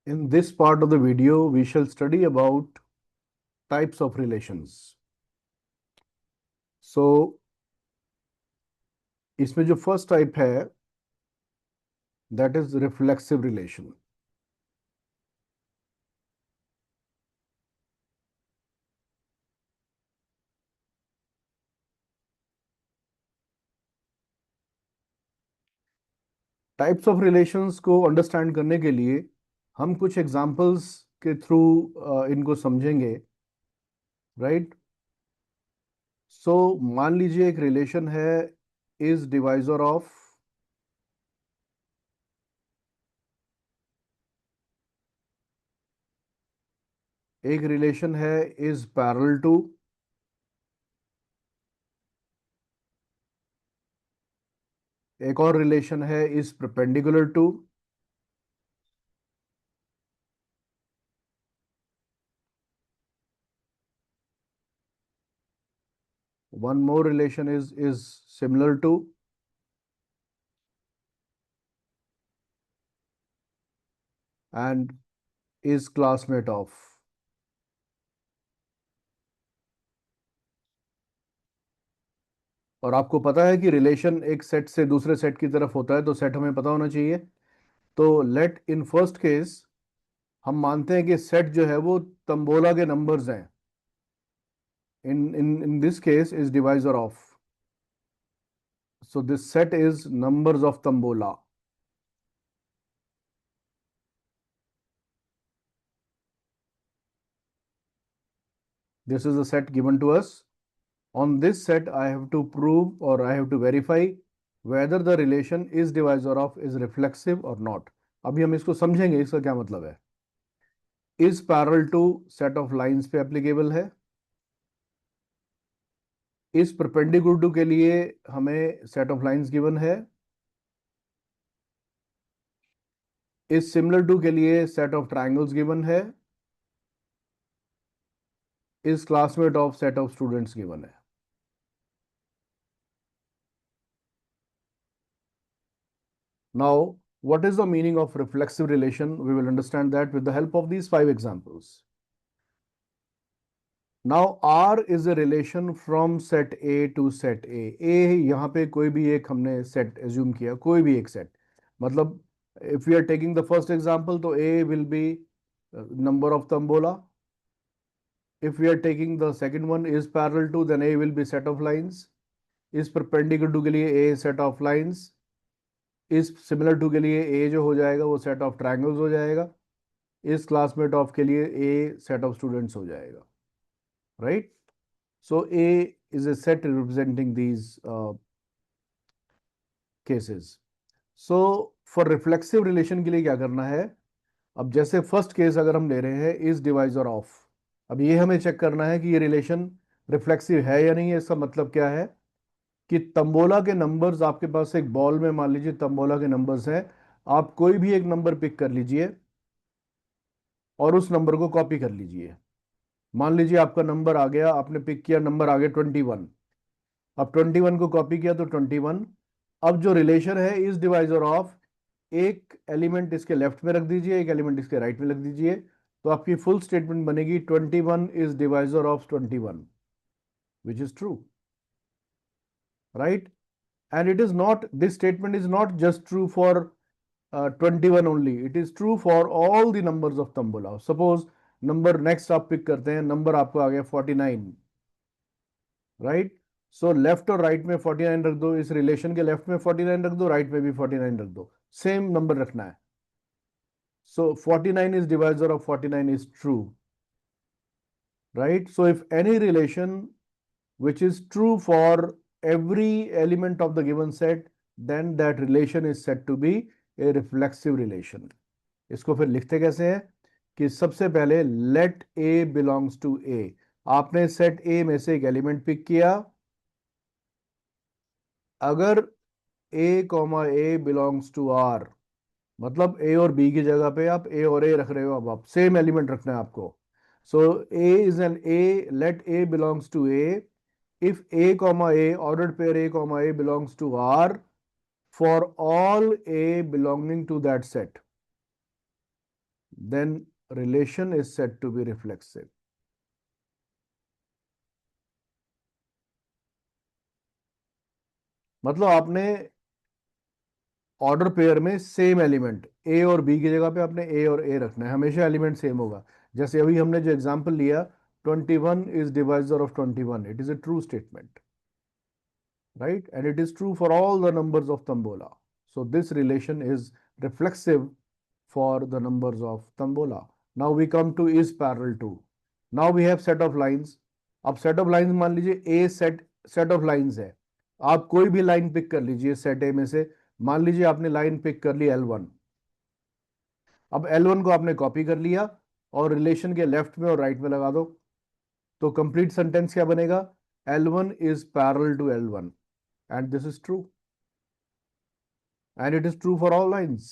In this part of the video, we shall study about types of relations. So, इसमें जो first type है, that is reflexive relation. Types of relations को understand करने के लिए हम कुछ एग्जांपल्स के थ्रू इनको समझेंगे, राइट? सो मान लीजिए एक रिलेशन है इज डिवाइजर ऑफ एक रिलेशन है इज पैरेलल टू एक और रिलेशन है is perpendicular to one more relation is similar to and is classmate of. और आपको पता है कि रिलेशन एक सेट से दूसरे सेट की तरफ होता है, तो सेट हमें पता होना चाहिए। तो लेट इन फर्स्ट केस हम मानते हैं कि सेट जो है वो तंबोला के नंबर्स हैं। In this case is divisor of, so this set is numbers of tambola. This is a set given to us. On this set, I have to prove or I have to verify whether the relation is divisor of is reflexive or not. अभी हम इसको समझेंगे, इसका क्या मतलब है। Is parallel to set of lines पे applicable है। इस perpendicular to के लिए हमें set of lines given है। इस similar to के लिए set of triangles given है। इस classmate of set of students given है। Now, what is the meaning of reflexive relation? We will understand that with the help of these 5 examples. Now, R is a relation from set A to set A. A यहाँ पे कोई भी एक हमने set assume किया, कोई भी एक set. मतलब if we are taking the first example, तो A will be number of tombola. If we are taking the second one is parallel to, then A will be set of lines. इस perpendicular to के लिए A set of lines. इस similar to के लिए A जो हो जाएगा वो set of triangles हो जाएगा। इस classmate of के लिए A set of students हो जाएगा, right? So A is a set representing these cases. So for reflexive relation के लिए क्या करना है? अब जैसे फर्स्ट केस अगर हम ले रहे हैं इज डिवाइजर ऑफ, अब ये हमें चेक करना है कि ये रिलेशन रिफ्लेक्सिव है या नहीं है। इसका मतलब क्या है कि तंबोला के नंबर्स, आपके पास एक बॉल में मान लीजिए तंबोला के नंबर्स हैं, आप कोई भी एक नंबर पिक कर लीजिए और उस नंबर को कॉपी कर लीजिए। मान लीजिए आपका नंबर आ गया, आपने पिक किया, नंबर आ गया 21। अब 21 को कॉपी किया तो 21। अब जो रिलेशन है इज डिवाइजर ऑफ, एक एलिमेंट इसके लेफ्ट में रख दीजिए, एक एलिमेंट इसके राइट में रख दीजिए, तो आपकी फुल स्टेटमेंट बनेगी 21 is divisor of 21, which is true, right? And it is not, this statement is not just true for 21 only, it is true for all the numbers of tambola. Suppose number next आप pick करते हैं, number आपको आ गया 49, right? So left और right में 49 रख दो, इस रिलेशन के लेफ्ट में 49 रख दो, राइट में भी 49 रख दो, सेम नंबर रखना है। सो 49 is divisor of 49 is true, right? So if any relation which is true for every element of the given set, then that relation is said to be a reflexive relation. इसको फिर लिखते कैसे हैं कि सबसे पहले let A belongs to A, आपने set A में से एक एलिमेंट पिक किया, अगर A, A belongs to R, मतलब A और B की जगह पे आप A और A रख रहे हो, अब आप सेम एलिमेंट रखना है आपको। So A is an A, let A belongs to A. If A comma A, ordered pair A comma A belongs to R for all A belonging to that set. then relation is said to be reflexive. मतलब आपने order pair में same element ए और B की जगह पे आपने ए और ए रखना है, हमेशा एलिमेंट सेम होगा। जैसे अभी हमने जो एग्जांपल लिया, 21 is divisor of 21, it is a true statement, right? And it is true for all the numbers of Tambola. So this relation is reflexive for the numbers of Tambola. Now we come to is parallel to. Now we have set of lines. अब set of lines मान लीजिए a set of lines है, आप कोई भी line pick कर लीजिए set A में से। मान लीजिए आपने लाइन पिक कर ली L1। अब L1 को आपने कॉपी कर लिया और रिलेशन के लेफ्ट में और राइट में लगा दो, तो कंप्लीट सेंटेंस क्या बनेगा? L1 is parallel to L1 and this is true and it is true for all lines.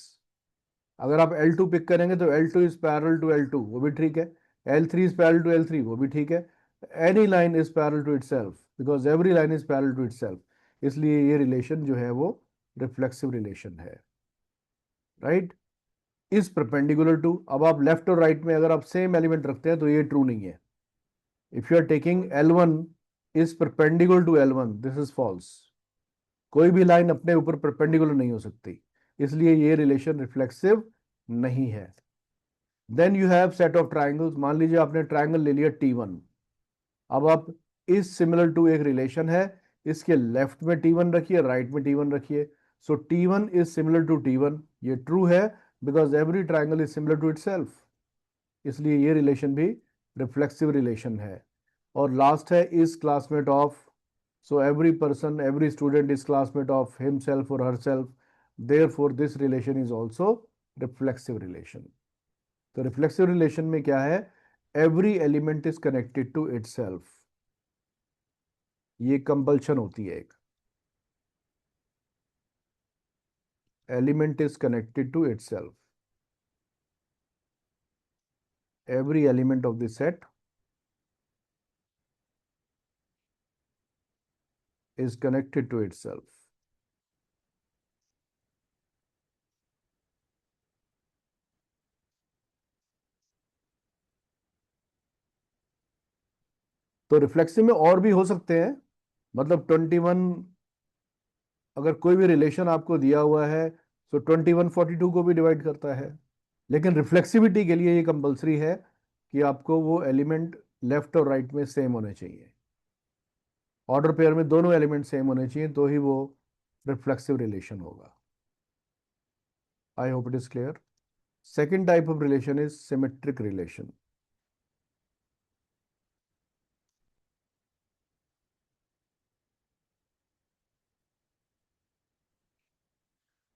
अगर आप L2 पिक करेंगे तो L2 is parallel to L2, वो भी ठीक है। L3 is parallel to L3, वो भी ठीक है। Any line is parallel to itself because every line is parallel to itself, इसलिए ये रिलेशन जो है वो रिफ्लेक्सिव रिलेशन है, राइट? इज परपेंडिकुलर टू, अब आप लेफ्ट और राइट में अगर आप सेम एलिमेंट रखते हैं तो ये ट्रू नहीं है। If you are taking L1 is perpendicular to L1, this is false. कोई भी लाइन अपने ऊपर परपेंडिकुलर नहीं हो सकती, इसलिए ये रिलेशन रिफ्लेक्सिव नहीं है। Then you have set of triangles. मान लीजिए आपने ट्राइंगल ले लिया T1। अब आप इज सिमिलर टू एक रिलेशन है, इसके लेफ्ट में T1 रखिए, राइट में T1 रखिए। सो T1 is similar to T1, ये ट्रू है because every triangle is similar to itself, इसलिए ये रिलेशन भी रिफ्लेक्सिव रिलेशन है। और लास्ट है is classmate of. So every person, every student is classmate of himself or herself. Therefore, this relation is also reflexive relation. तो reflexive relation में क्या है? Every element is connected to itself. ये compulsion होती है एक। Element is connected to itself. Every element of the set is connected to itself. तो reflexive में और भी हो सकते हैं, मतलब 21, अगर कोई भी रिलेशन आपको दिया हुआ है तो 21 42 को भी डिवाइड करता है। लेकिन रिफ्लेक्सिविटी के लिए ये कंपलसरी है कि आपको वो एलिमेंट लेफ्ट और राइट में सेम होने चाहिए, ऑर्डर पेयर में दोनों एलिमेंट सेम होने चाहिए, तो ही वो रिफ्लेक्सिव रिलेशन होगा। I hope it is clear. Second type of relation is symmetric relation.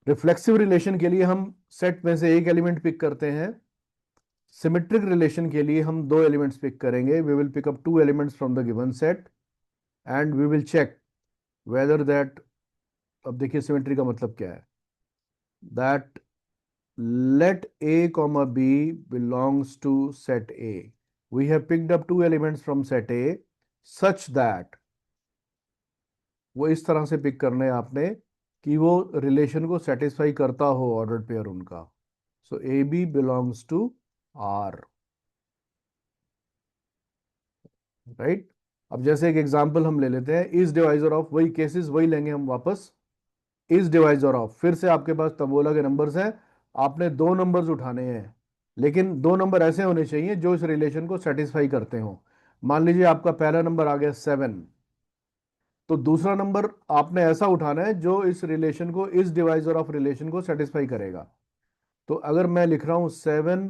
Reflexive relation के लिए हम सेट में से एक एलिमेंट पिक करते हैं। सिमेट्रिक रिलेशन के लिए हम दो एलिमेंट्स पिक करेंगे। We will pick up two elements from the given set and we will check whether that, अब देखिए सिमेट्री का मतलब क्या है, that let a comma b belongs to set A. We have picked up two elements from set A such that, वो इस तरह से पिक करने हैं आपने कि वो रिलेशन को सेटिस्फाई करता हो ऑर्डर्ड पेयर उनका। So A B belongs to R, right? अब जैसे एक एग्जांपल हम ले लेते हैं, इज डिवाइजर ऑफ, वही केसेस वही लेंगे हम वापस। इज डिवाइजर ऑफ, फिर से आपके पास तबोला के नंबर्स हैं, आपने दो नंबर्स उठाने हैं, लेकिन दो नंबर ऐसे होने चाहिए जो इस रिलेशन को सेटिस्फाई करते हो। मान लीजिए आपका पहला नंबर आ गया 7, तो दूसरा नंबर आपने ऐसा उठाना है जो इस रिलेशन को, इस डिवाइजर ऑफ रिलेशन को सेटिस्फाई करेगा। तो अगर मैं लिख रहा हूं 7,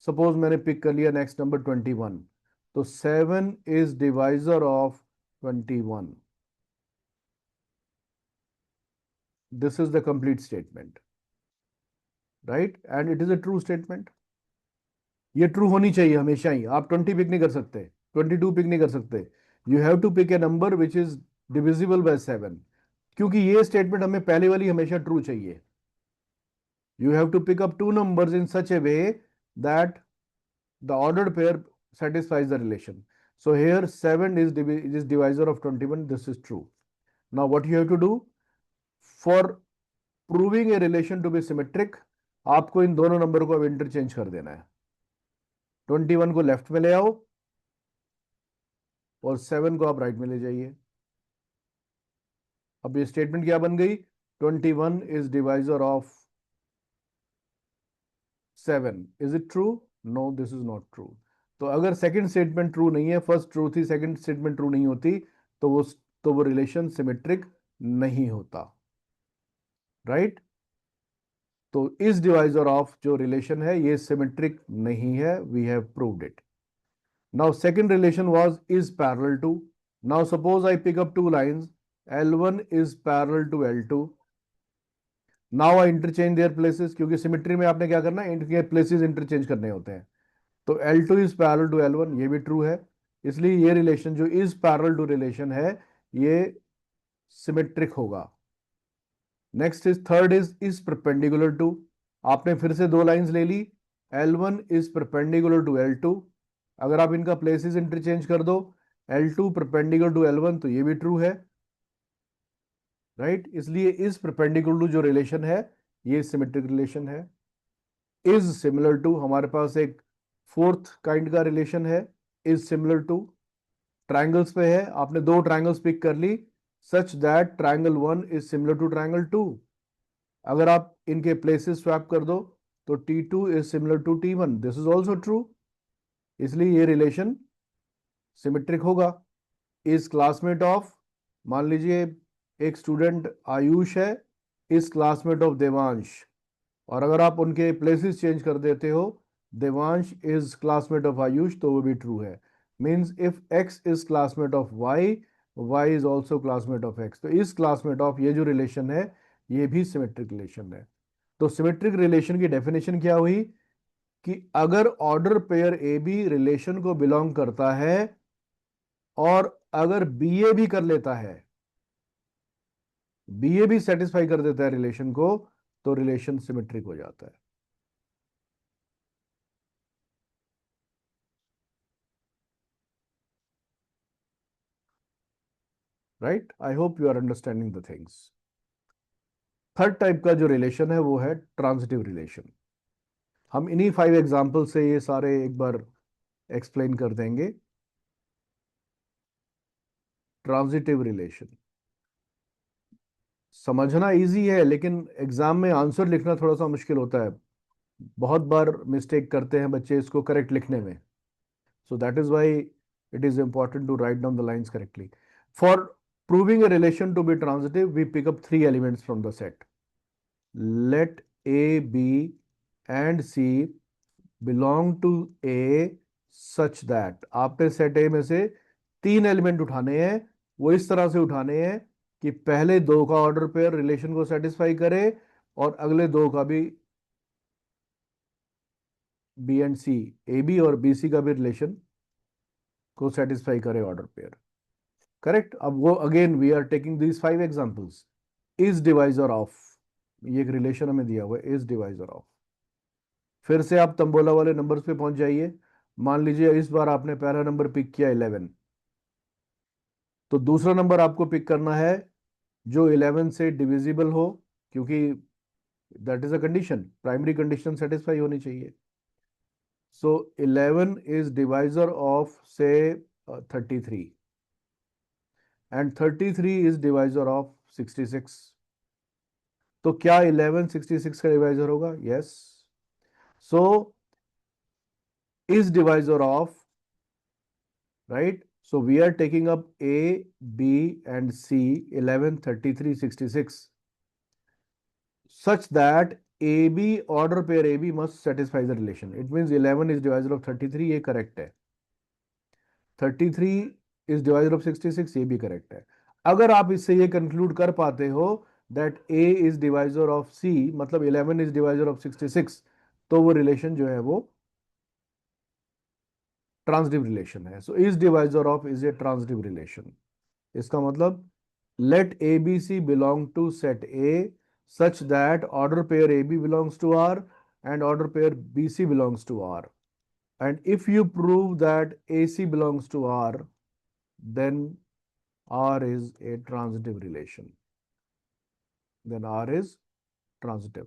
सपोज मैंने पिक कर लिया नेक्स्ट नंबर 21, तो 7 is divisor of 21। This is the complete statement, right? And it is a true statement. ये ट्रू होनी चाहिए हमेशा ही। आप 20 पिक नहीं कर सकते, 22 पिक नहीं कर सकते। You have to pick a number which is divisible by 7, क्योंकि ये स्टेटमेंट हमें पहले वाली हमेशा ट्रू चाहिए। You have to pick up two numbers in such a way that the ordered pair satisfies the relation. So here 7 is divisor of 21. This is true. Now what you have to do for proving a relation to be symmetric, आपको इन दोनों number को अब interchange कर देना है। 21 को left में ले आओ और 7 को आप राइट में ले जाइए। अब ये स्टेटमेंट क्या बन गई? 21 is divisor of 7। Is it true? No, this is not true. तो अगर सेकंड स्टेटमेंट ट्रू नहीं है, फर्स्ट ट्रू थी, सेकंड स्टेटमेंट ट्रू नहीं होती, तो वो रिलेशन सिमेट्रिक नहीं होता। राइट? तो इस डिवाइजर ऑफ जो रिलेशन है ये सिमेट्रिक नहीं है, we have proved it. Now second relation was is parallel to. Now suppose I pick up two lines, L1 is parallel to L2। Now I interchange their places, क्योंकि symmetry में आपने क्या करना है, इनके प्लेसेस इंटरचेंज करने होते हैं। तो L2 is parallel to L1, ये भी ट्रू है। इसलिए ये रिलेशन जो इज पैरेलल टू रिलेशन है ये सिमेट्रिक होगा। Next is third is perpendicular to. आपने फिर से दो लाइंस ले ली, L1 is perpendicular to L2। अगर आप इनका प्लेसेस इंटरचेंज कर दो, L2 परपेंडिकुलर टू L1, तो ये भी ट्रू है। राइट? इसलिए इज परपेंडिकुलर टू जो रिलेशन है ये सिमेट्रिक रिलेशन है। इज सिमिलर टू, हमारे पास एक फोर्थ काइंड का रिलेशन है, इज सिमिलर टू। ट्राइंगल्स पे है, आपने दो ट्राइंगल्स पिक कर ली, such that triangle 1 is similar to triangle 2। अगर आप इनके प्लेसेस स्वैप कर दो तो T2 is similar to T1, this is also true. इसलिए ये रिलेशन सिमेट्रिक होगा। इज क्लासमेट ऑफ, मान लीजिए एक स्टूडेंट आयुष है, इज क्लासमेट ऑफ देवांश, और अगर आप उनके प्लेसेस चेंज कर देते हो, Devansh is classmate of Ayush, तो वो भी ट्रू है। Means if x is classmate of y is also classmate of x, तो इस क्लासमेट ऑफ ये जो रिलेशन है ये भी सिमेट्रिक रिलेशन है। तो सिमेट्रिक रिलेशन की डेफिनेशन क्या हुई कि अगर order pair A B relation को बिलोंग करता है और अगर बी ए भी कर लेता है, बी ए भी सेटिस्फाई कर देता है रिलेशन को, तो रिलेशन सिमेट्रिक हो जाता है। Right? I hope you are understanding the things. Third type का जो रिलेशन है वो है ट्रांजिटिव रिलेशन। हम इन्हीं 5 एग्जाम्पल से ये सारे एक बार एक्सप्लेन कर देंगे। ट्रांजिटिव रिलेशन समझना इजी है, लेकिन एग्जाम में आंसर लिखना थोड़ा सा मुश्किल होता है। बहुत बार मिस्टेक करते हैं बच्चे इसको करेक्ट लिखने में। So that is why it is important to write down the lines correctly. For proving a relation to be transitive, we pick up 3 elements from the set. Let A, B and C belong to A such that, आपने set A में से 3 element उठाने हैं, वो इस तरह से उठाने हैं कि पहले दो का ऑर्डर पेयर रिलेशन को सेटिस्फाई करे और अगले दो का भी, B and C, A B और बी सी का भी रिलेशन को सेटिस्फाई करे ऑर्डर पेयर। करेक्ट? अब वो again we are taking these 5 examples. Is divisor of, ये एक रिलेशन हमें दिया हुआ है, इज डिवाइजर ऑफ। फिर से आप तंबोला वाले नंबर्स पे पहुंच जाइए। मान लीजिए इस बार आपने पहला नंबर पिक किया 11, तो दूसरा नंबर आपको पिक करना है जो 11 से डिविजिबल हो, क्योंकि that is a condition, primary condition satisfy होनी चाहिए। सो 11 इज डिवाइजर ऑफ से 33 एंड 33 इज डिवाइजर ऑफ 66। तो क्या 11 66 का डिवाइजर होगा? Yes. So is divisor of, right? So we are taking up A, B and C, 11, 33, 66, such that AB order pair AB must satisfy the relation. It means 11 is divisor of 33, ये correct है। 33 is divisor of 66, ये भी correct है। अगर आप इससे ये conclude कर पाते हो that A is divisor of C, मतलब 11 is divisor of 66, तो वो relation जो है वो ट्रांजिटिव रिलेशन है। So is divisor of is a transitive relation. इसका मतलब let ABC belong to set A such that order pair AB belongs to R and order pair BC belongs to R. And if you prove that AC belongs to R, then R is a transitive relation. Then R is transitive.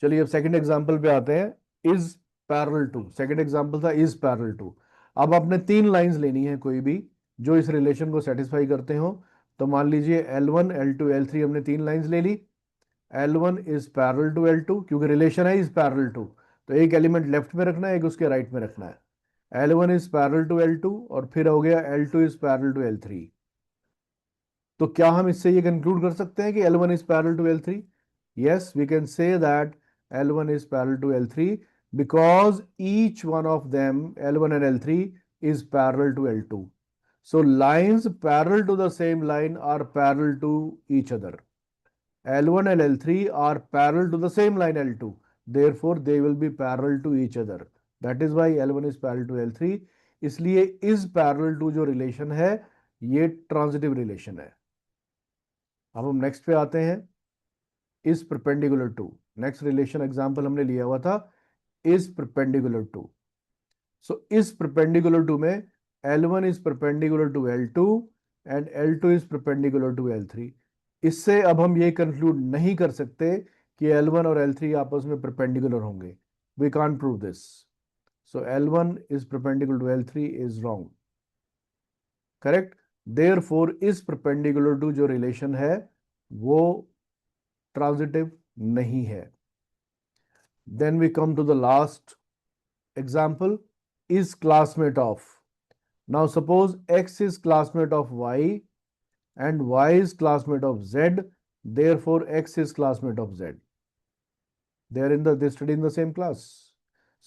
चलिए अब second example पे आते हैं। Is parallel to, second example था is parallel to. अब आपने तीन lines लेनी है कोई भी जो इस रिलेशन को सेटिस्फाई करते हो। तो मान लीजिए L1 L2 L3 हमने तीन लाइंस ले ली। L1 is parallel to L2 क्योंकि रिलेशन है इज पैरेलल टू, तो एक एलिमेंट लेफ्ट में रखना है एक उसके राइट में रखना है। L1 is parallel to L2 और फिर हो गया L2 is parallel to L3। तो क्या हम इससे ये कंक्लूड कर सकते हैं कि L1 is parallel to L3? Yes, we can say that L1 is parallel to L3 because each one of them, L1 and L3, is parallel to L2. So lines parallel to the same line are parallel to each other. L1 and L3 are parallel to the same line L2. Therefore, they will be parallel to each other. That is why L1 is parallel to L3. इसलिए is parallel to जो relation है ये transitive relation है। अब हम next पे आते हैं। Is perpendicular to, next relation example हमने लिया हुआ था is perpendicular to. So is perpendicular to में L1 is perpendicular to L2 and L2 is perpendicular to L3। इससे अब हम ये कंक्लूड नहीं कर सकते कि L1 और L3 आपस में परपेंडिकुलर होंगे। We can't prove this. So L1 is perpendicular to L3 is wrong. Correct. Therefore is perpendicular to जो रिलेशन है वो ट्रांजिटिव नहीं है। Then we come to the last example, is classmate of. Now suppose x is classmate of y and y is classmate of z, therefore x is classmate of z. They study in the same class.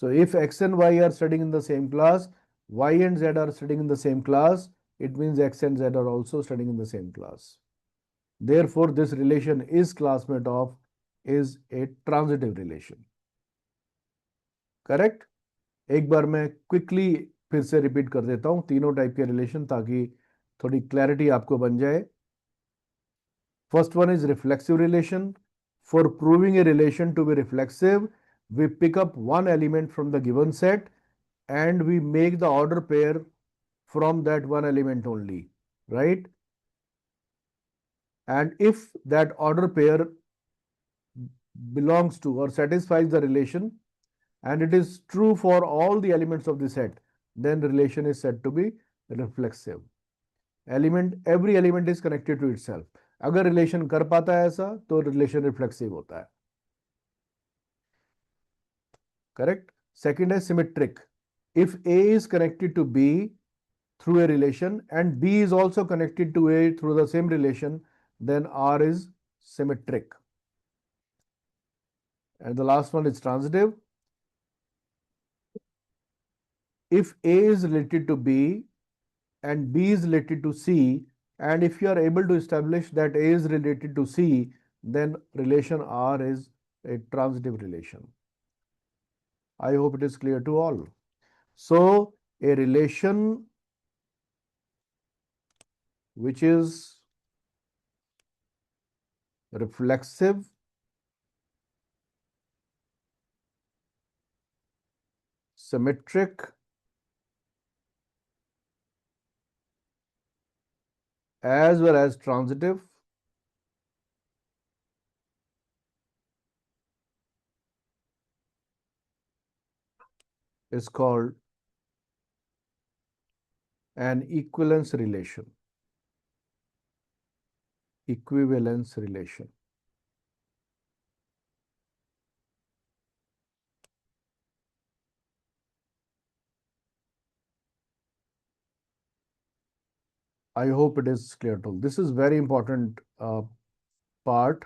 So if x and y are studying in the same class, y and z are studying in the same class, it means x and z are also studying in the same class. Therefore, this relation is classmate of is a transitive relation. Correct. एक बार मैं quickly फिर से repeat कर देता हूं तीनों type के relation ताकि थोड़ी क्लैरिटी आपको बन जाए। First one is reflexive relation. For proving a relation to be reflexive, we pick up one element from the given set and we make the order pair from that one element only, right? And if that order pair belongs to or satisfies the relation and it is true for all the elements of the set, then relation is said to be reflexive. Every element is connected to itself. अगर relation कर पाता है ऐसा तो relation reflexive होता है। Correct. Second है symmetric. If A is connected to B through a relation and B is also connected to A through the same relation, then R is symmetric. And the last one is transitive. If A is related to B and B is related to C, and if you are able to establish that A is related to C, then relation R is a transitive relation. I hope it is clear to all. So a relation which is reflexive, symmetric, as well as transitive is called an equivalence relation. Equivalence relation. I hope it is clear to all. This is very important part.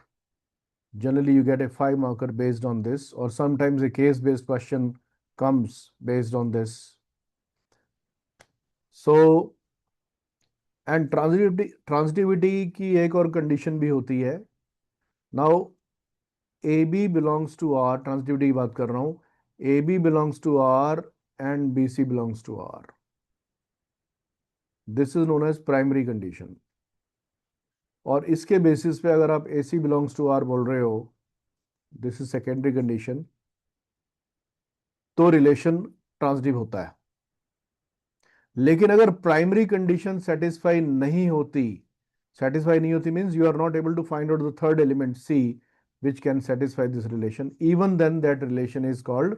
Generally, you get a 5 marker based on this, or sometimes a case-based question comes based on this. So, and transitivity की एक और condition भी होती है. Now, AB belongs to R, transitivity की बात कर रहा हूँ. AB belongs to R and BC belongs to R. This is known as primary condition. और इसके बेसिस पे अगर आप AC belongs to R बोल रहे हो, दिस इज सेकेंडरी कंडीशन, तो रिलेशन ट्रांजिटिव होता है। लेकिन अगर प्राइमरी कंडीशन सेटिस्फाई नहीं होती means you are not able to find out the third element C, which can satisfy this relation. Even then that relation is called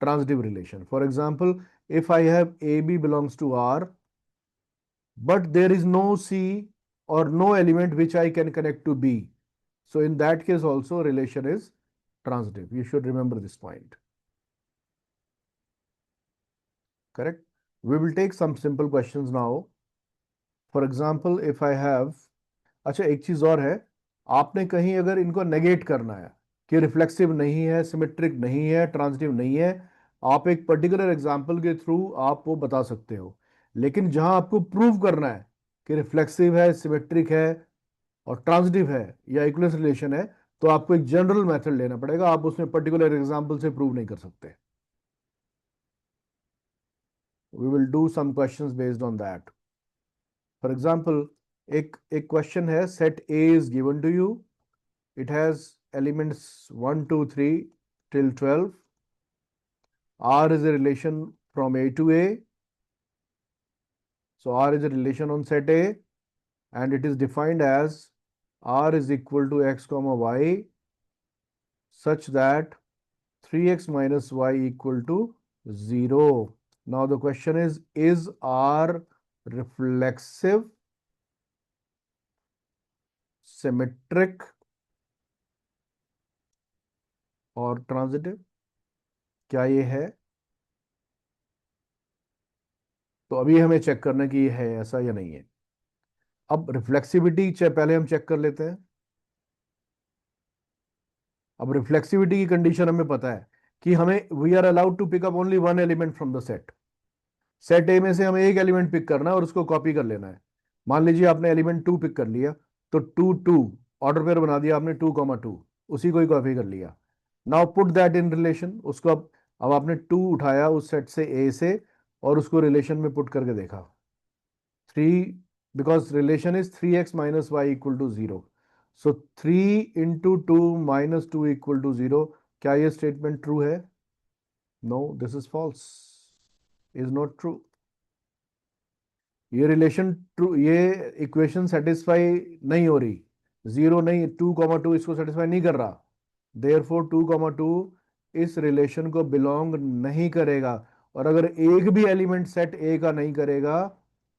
transitive relation. For example, if I have AB belongs to R, but there is no C or no element which I can connect to B, so in that case also relation is transitive. You should remember this point. Correct? We will take some simple questions now. For example, if I have, अच्छा एक चीज और है, आपने कहीं अगर इनको negate करना है कि रिफ्लेक्सिव नहीं है, सिमेट्रिक नहीं है, ट्रांजिटिव नहीं है, आप एक पर्टिकुलर एग्जांपल के थ्रू आप वो बता सकते हो। लेकिन जहां आपको प्रूव करना है कि रिफ्लेक्सिव है, सिमेट्रिक है और ट्रांजिटिव है या इक्विवेलेंस रिलेशन है, तो आपको एक जनरल मेथड लेना पड़ेगा, आप उसमें पर्टिकुलर एग्जांपल से प्रूव नहीं कर सकते। We will do some questions based on that. For example, एक क्वेश्चन है, set A is given to you, it has elements 1 2 3 till 12. R is a relation from A to A, so R is a relation on set A, and it is defined as R is equal to x comma y such that 3x minus y equal to 0. Now the question is R reflexive, symmetric और transitive? क्या ये है? तो अभी हमें check करना है कि ये है ऐसा या नहीं है। अब रिफ्लेक्सिविटी पहले हम चेक कर लेते हैं। अब रिफ्लेक्सिविटी की कंडीशन हमें पता है कि हमें we are allowed to pick up only one element from the set. Set A में से हमें एक एलिमेंट पिक करना है और उसको कॉपी कर लेना है। मान लीजिए आपने एलिमेंट 2 पिक कर लिया, तो 2 2 ऑर्डर पेयर बना दिया आपने 2,2, उसी को ही कॉपी कर लिया। Now put that in relation, उसको अब आपने 2 उठाया उस सेट से ए से और उसको रिलेशन में पुट करके देखा। 3, because relation is 3x minus y equal to 0. So 3 into 2 minus 2 equal to 0. क्या ये स्टेटमेंट ट्रू है? No, this is false. Is not true. ये रिलेशन ट्रू, ये इक्वेशन सेटिस्फाई नहीं हो रही, 0 नहीं, 2,2 इसको सेटिस्फाई नहीं कर रहा। Therefore 2,2 इस रिलेशन को बिलोंग नहीं करेगा, और अगर एक भी एलिमेंट सेट ए का नहीं करेगा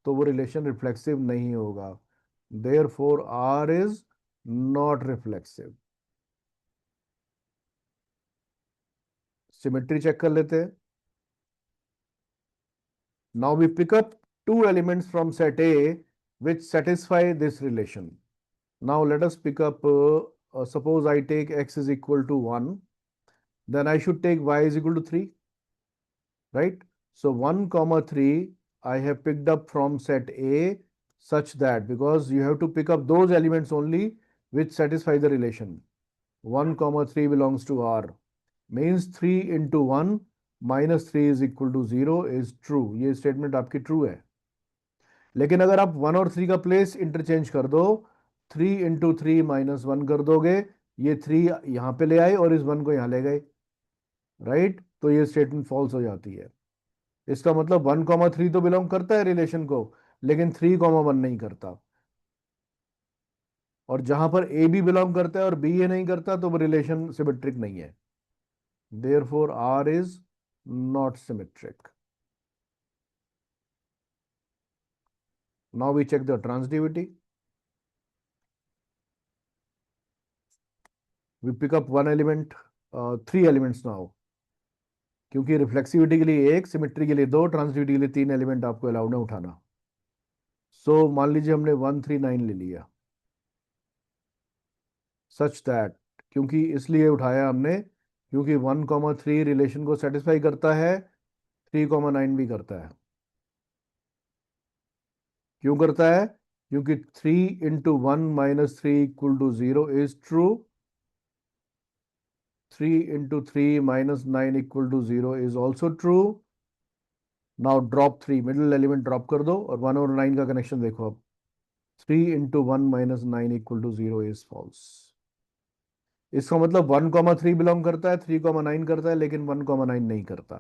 तो वो रिलेशन रिफ्लेक्सिव नहीं होगा। Therefore R is not reflexive. Symmetry check कर लेते हैं। Now we pick up two elements from set A which satisfy this relation. Now let us pick up, suppose I take x is equal to 1, then I should take y is equal to 3, right? So 1 comma 3 I have picked up from set A such that, because you have to pick up those elements only which satisfy the relation. 1 comma 3 belongs to R, means 3 into 1 minus 3 is equal to 0 is true. ये statement आपकी true है। लेकिन अगर आप 1 और 3 का place interchange कर दो, 3 इंटू 3 माइनस 1 कर दोगे, ये 3 यहां पे ले आए और इस 1 को यहां ले गए, राइट? तो ये स्टेटमेंट फॉल्स हो जाती है। इसका मतलब 1,3 तो बिलोंग करता है रिलेशन को, लेकिन 3,1 नहीं करता। और जहां पर ए बी बिलोंग करता है और बी ए नहीं करता तो वो रिलेशन सिमेट्रिक नहीं है। Therefore R is not symmetric. Now we check the transitivity. We pick up one element, 3 elements now. क्योंकि रिफ्लेक्सिविटी के लिए 1, सिमेट्री के लिए 2, ट्रांजिटिविटी के लिए 3 एलिमेंट आपको अलाउड है उठाना। सो मान लीजिए हमने 139 ले लिया, सच दैट, क्योंकि इसलिए उठाया हमने क्योंकि 1,3 रिलेशन को सेटिस्फाई करता है, 3,9 भी करता है। क्यों करता है? क्योंकि 3 into 1 minus 3 equal to 0 is true. 3 into 3 minus 9 equal to 0 is also true. Now drop 3, middle element drop कर दो और 1 और 9 का कनेक्शन देखो। अब 3 into 1 minus 9 equal to 0 is false. इसका मतलब 1,3 बिलोंग करता है, 3,9 करता है, लेकिन 1,9 नहीं करता।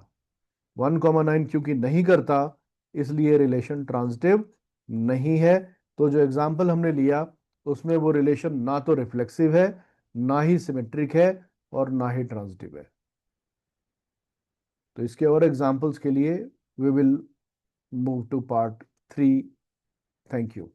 1,9 क्योंकि नहीं करता, इसलिए रिलेशन ट्रांजिटिव नहीं है। तो जो एग्जाम्पल हमने लिया उसमें वो रिलेशन ना तो रिफ्लेक्सिव है ना ही सिमेट्रिक है और ना ही ट्रांजिटिव है। तो इसके और एग्जांपल्स के लिए we will move to part 3। Thank you.